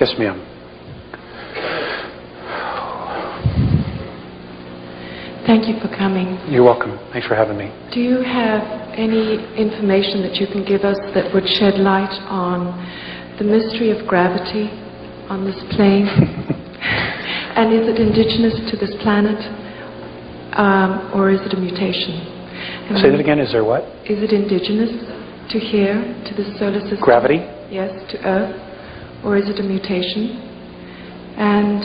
Yes, ma'am. Thank you for coming. You're welcome. Thanks for having me. Do you have any information that you can give us that would shed light on the mystery of gravity on this plane? And is it indigenous to this planet, or is it a mutation? And say that again. Is there what? Is it indigenous to here, to the solar system? Gravity? Yes, to Earth. Or is it a mutation? And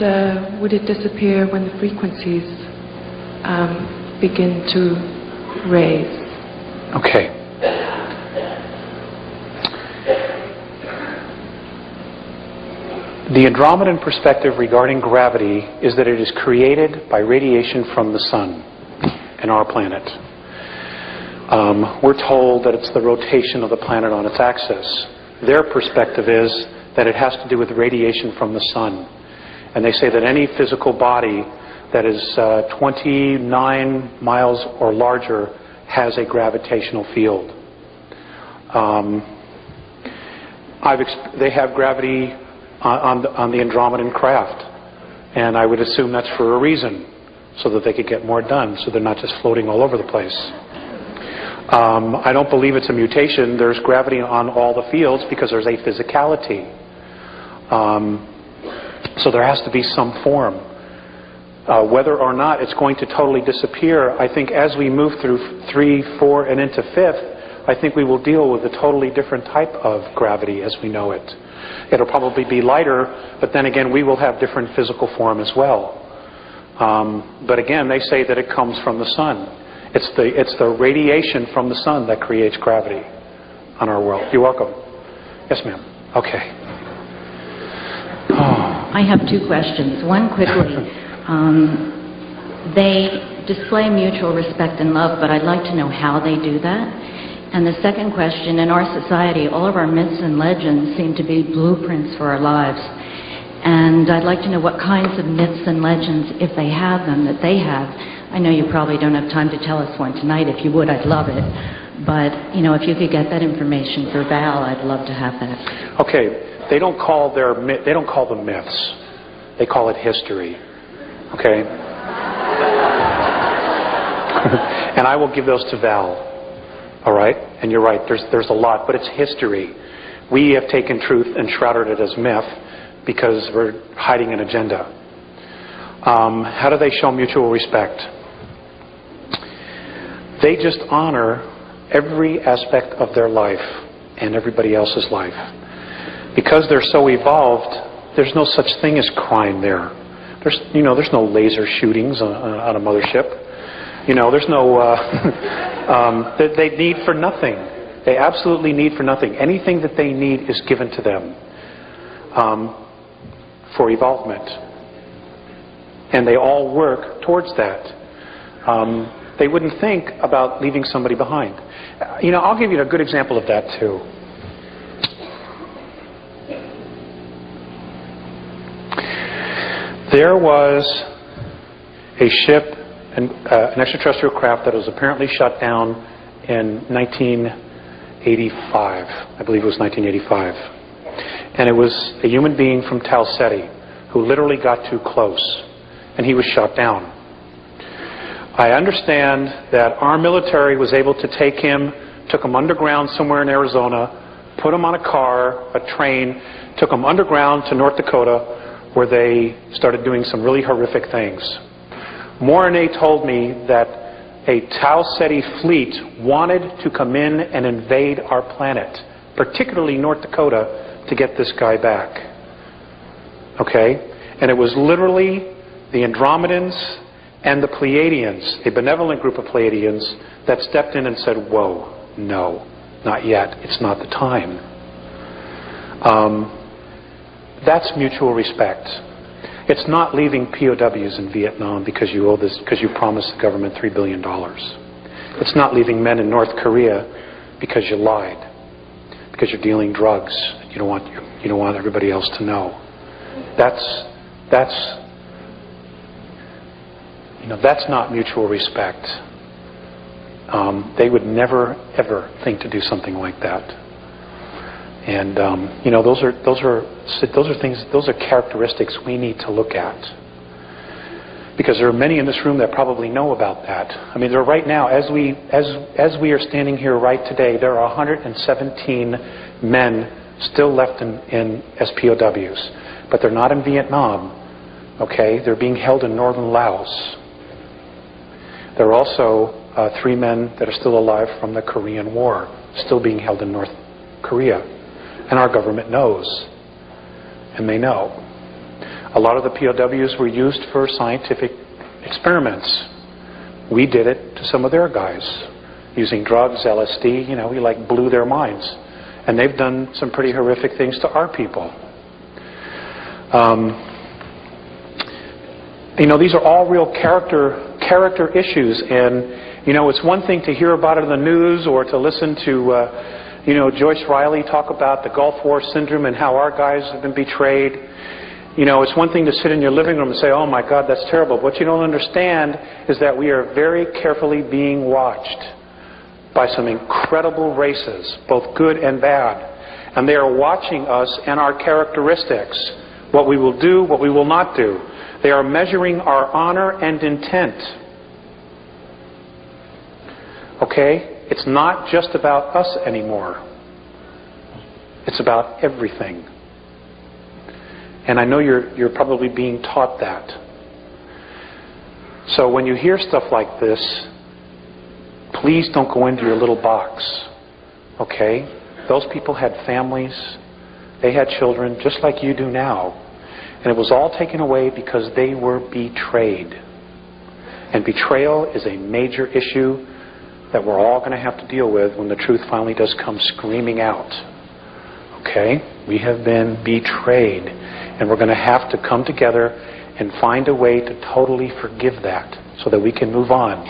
would it disappear when the frequencies begin to raise? Okay. The Andromedan perspective regarding gravity is that it is created by radiation from the sun and our planet. We're told that it's the rotation of the planet on its axis. Their perspective is that it has to do with radiation from the sun. And they say that any physical body that is 29 miles or larger has a gravitational field. They have gravity on the Andromedan craft, and I would assume that's for a reason, so that they could get more done, so they're not just floating all over the place. I don't believe it's a mutation. There's gravity on all the fields because there's a physicality. So there has to be some form. Whether or not it's going to totally disappear, I think as we move through 3, 4, and into 5th, I think we will deal with a totally different type of gravity as we know it. It'll probably be lighter, but then again, we will have different physical form as well. But again, they say that it comes from the sun. It's the radiation from the sun that creates gravity on our world. You're welcome. Yes, ma'am. Okay. Oh. I have 2 questions. One quickly. They display mutual respect and love, but I'd like to know how they do that. And the second question, in our society, all of our myths and legends seem to be blueprints for our lives. And I'd like to know what kinds of myths and legends, if they have them, that they have. I know you probably don't have time to tell us one tonight. If you would, I'd love it. But, you know, if you could get that information for Val, I'd love to have that. Okay. They don't call them myths. They call it history. Okay? And I will give those to Val. All right? And you're right, there's a lot, but it's history. We have taken truth and shrouded it as myth because we're hiding an agenda. How do they show mutual respect? They just honor every aspect of their life and everybody else's life. Because they're so evolved, there's no such thing as crime there. There's no laser shootings on a mothership. There's no... they need for nothing. They absolutely need for nothing. Anything that they need is given to them for evolvement. And they all work towards that. They wouldn't think about leaving somebody behind. I'll give you a good example of that too. There was a ship, an extraterrestrial craft that was apparently shot down in 1985. I believe it was 1985. And it was a human being from Tal Ceti who literally got too close, and he was shot down. I understand that our military was able to take him, took him underground somewhere in Arizona, put him on a car, a train, took him underground to North Dakota, where they started doing some really horrific things. Mornay told me that a Tal Ceti fleet wanted to come in and invade our planet, particularly North Dakota, to get this guy back. Okay? And it was literally the Andromedans and the Pleiadians, a benevolent group of Pleiadians, that stepped in and said, whoa, no, not yet. It's not the time. That's mutual respect. It's not leaving POWs in Vietnam because you promised the government $3 billion. It's not leaving men in North Korea because you lied, because you're dealing drugs. You don't want everybody else to know. That's not mutual respect. They would never ever think to do something like that. And those are things, those are characteristics we need to look at. Because there are many in this room that probably know about that. I mean, there are right now, as we are standing here right today, there are 117 men still left in SPOWs, but they're not in Vietnam. Okay, they're being held in northern Laos. There are also 3 men that are still alive from the Korean War, still being held in North Korea, and our government knows, and they know. A lot of the POWs were used for scientific experiments. We did it to some of their guys, using drugs, LSD. We blew their minds. And they've done some pretty horrific things to our people. These are all real character issues. And, it's one thing to hear about it in the news or to listen to, Joyce Riley talk about the Gulf War syndrome and how our guys have been betrayed. It's one thing to sit in your living room and say, oh my God, that's terrible. What you don't understand is that we are very carefully being watched by some incredible races, both good and bad. And they are watching us and our characteristics, what we will do, what we will not do. They are measuring our honor and intent. Okay? It's not just about us anymore. It's about everything. And I know you're probably being taught that. So when you hear stuff like this, please don't go into your little box. Okay? Those people had families. They had children just like you do now. And it was all taken away because they were betrayed. And betrayal is a major issue that we're all going to have to deal with when the truth finally does come screaming out. Okay? We have been betrayed. And we're going to have to come together and find a way to totally forgive that so that we can move on.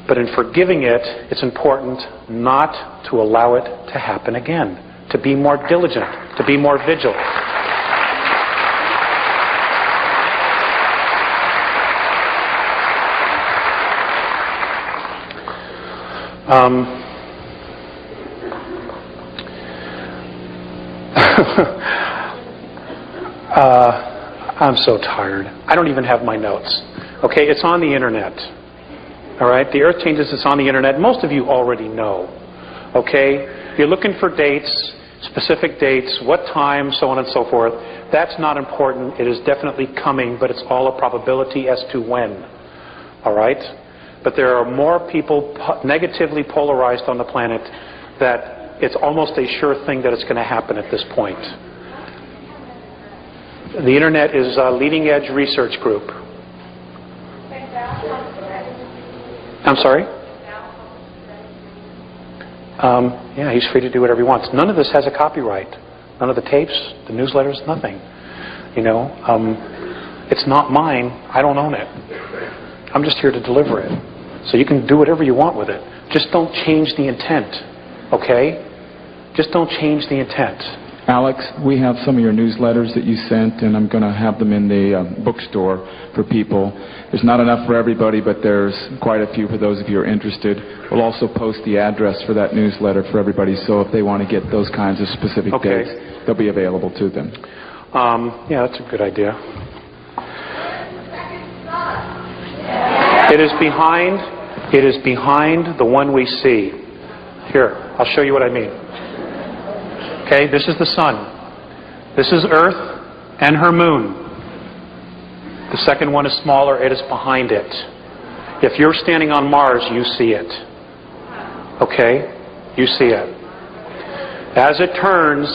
But in forgiving it, it's important not to allow it to happen again. To be more diligent, to be more vigilant. I'm so tired. I don't even have my notes. Okay, it's on the internet. All right, the Earth Changes is on the internet. Most of you already know. Okay, you're looking for dates, specific dates, what time, so on and so forth. That's not important. It is definitely coming, but it's all a probability as to when. All right, but there are more people negatively polarized on the planet that it's almost a sure thing that it's going to happen at this point. The internet is a leading edge research group. I'm sorry? Yeah, he's free to do whatever he wants. None of this has a copyright. None of the tapes, the newsletters, nothing. It's not mine. I don't own it. I'm just here to deliver it. So you can do whatever you want with it. Just don't change the intent. Okay? Just don't change the intent. Alex, we have some of your newsletters that you sent, and I'm going to have them in the bookstore for people. There's not enough for everybody, but there's quite a few for those of you who are interested. We'll also post the address for that newsletter for everybody, so if they want to get those kinds of specific dates, they'll be available to them. Yeah, that's a good idea. It is behind the one we see. Here, I'll show you what I mean. Okay, this is the sun. This is Earth and her moon. The second one is smaller. It is behind it. If you're standing on Mars, you see it. Okay? You see it. As it turns,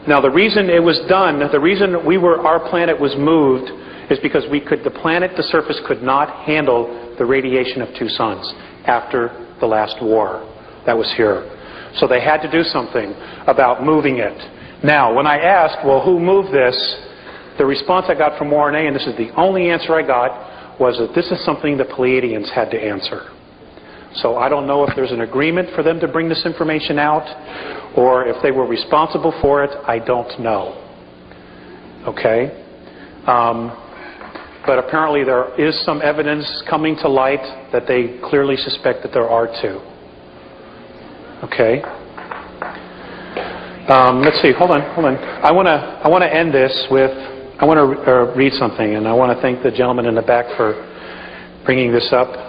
now the reason it was done, the reason our planet was moved is because the surface could not handle the radiation of two suns after the last war that was here. So they had to do something about moving it. Now, when I asked, well, who moved this? The response I got from RNA, and this is the only answer I got, was that this is something the Pleiadians had to answer. So I don't know if there's an agreement for them to bring this information out, or if they were responsible for it. I don't know. Okay? But apparently there is some evidence coming to light that they clearly suspect that there are two. Okay? Let's see. Hold on. I want to end this with. I want to read something, and I want to thank the gentleman in the back for bringing this up.